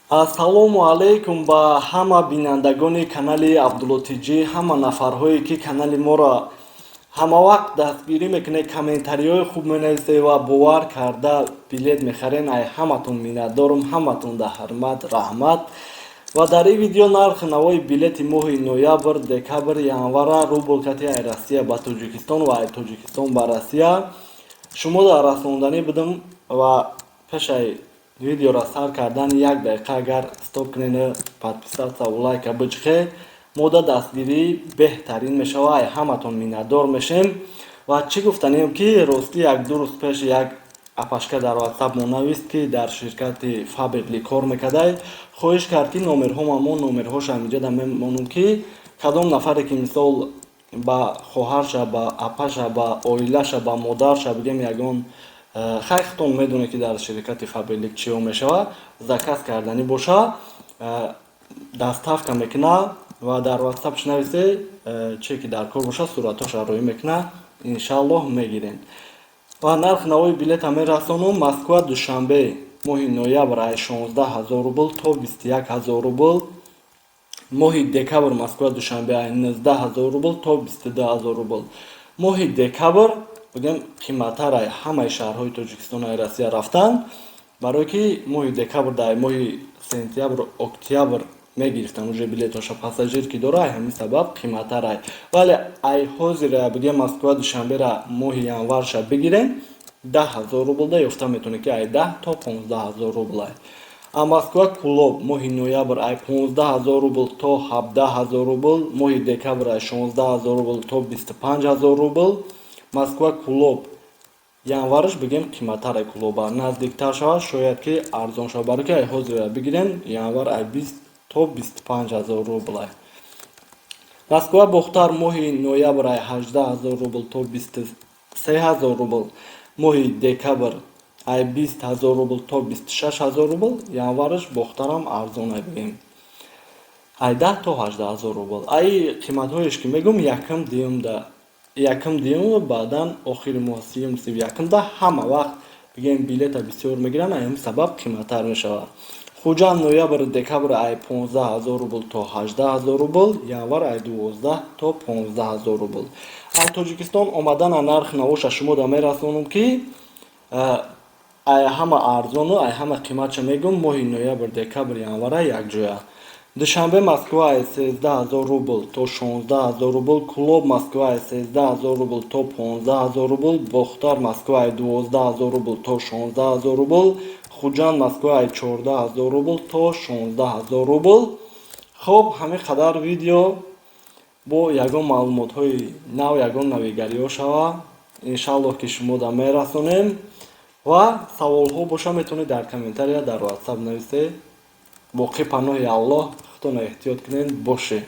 Ассалому алайкум ба ҳама бинандагони канали Абдуллотиҷӣ, ҳама нафарҳое ки канали моро ҳамавақт дастгирӣ мекунед, комментариҳои хуб менависед ва бовар карда билет мехарен. Ай ҳаматон миннатдорум, ҳаматон дар ҳурмат, раҳмат. Ва дар ин видео нархи навои билети моҳи ноябр, декабр, январа рубл кати ай Россия ба Тоҷикистон ва ай Тоҷикистон ба Россия шумо дар расонданӣ будам ва пешай видеоро сар кардан 1 дақиқа агар стоп кунед, подписаться ва лайка биҷихед, мода дастгирӣ беҳтарин мешава. Ай ҳаматон миннатдор мешем. Ва чӣ гуфтанем ки рости 1-2 рӯз пеш як апашка дар WhatsApp мо навист ки дар ширкати Faberly кор мекардай. Хоҳиш кард ки номерҳоам амон номерҳоша аминҷода мемонам ки кадом нафаре ки мисол ба хоҳарша, ба апаша, ба оилаша, ба модарша бигем ягон хайхтон медоне ки дар ширкати Faberly чиё мешава, заказ кардани боша, даставка мекуна ва дар WhatsApp нависе чие ки дар кор боша, суратоша рӯй мекуна, иншаллоҳ мегирем. Ва нархи навои билета мерасонам. Москва душанбе моҳи ноябр ай 16000 рубл то 21000 рубл. Моҳи декабр Москва душанбе ай 19000 рубл то 22000 рубл. Моҳи декабр бигем қиматтар ай ҳамаи шаҳрҳои Тоҷикистон ай Россия рафтан, барое ки моҳи декабр дар моҳи сентябр, октябр мегирифтан уже билетоша пассажир ки дора, ай ҳамин сабаб қиматтар ай. Вале ай ҳозир бигем Москва душанбера моҳи январша бигирем 10000 рубл да ёфта метавонед ки ай 10 то 15000 рубл ай. А Москва Кулоб моҳи ноябр ай 15000 рубл то 17000 рубл. Моҳи декабр ай 16000 рубл то 25000 рубл. Москва Кулоб январш бигем қиматтар ай Кулоба наздиктар шавад, шояд ки арзон шавад, барои ки ай ҳозир бигирем январ ай 20 то 25000 рубл ай. Москва Бухтар моҳи ноябр ай 18000 рубл то 23000 рубл. Моҳи декабр ай 20000 рубл то 26000 рубл. Январш Бухтарам арзон ай бигем ай 10 то 18000 рубл. Ай қиматҳоеш ки мегум якм диюм баъдан охири моҳ сиюм, 31 ҳама вақт бигем билета бисёр мегирам, ай ҳамин сабаб қиматтар мешавад. Хуҷанд ноябр декабр ай 15000 рубл то 18000 рубл. Январ ай 12 то 15000 рубл. Ай Тоҷикистон омадан нархи навоша шумо да мерасонам ки ай ҳама арзону ай ҳама қиматша мегум. Моҳи ноябр, декабр, январ ай якҷоя. Душанбе Москва ай 13000 рубл то 16000 рубл. Кулоб Москва ай 13000 рубл то 15000 рубл. Бухтар Москва ай 12000 рубл то 16000 рубл. Хуҷанд Москва ай 14000 рубл то 16000 рубл. Хуб, ҳамин қадар видео бо ягон маълумотҳои нав, ягон навигариҳо шава. Иншаллоҳ ки шумо да мерасонем. Ва саволҳо боша метавонед дар комментария дар WhatsApp нависед. Боқӣ паноҳи Аллоҳ, худтон эҳтиёт кунед бошед.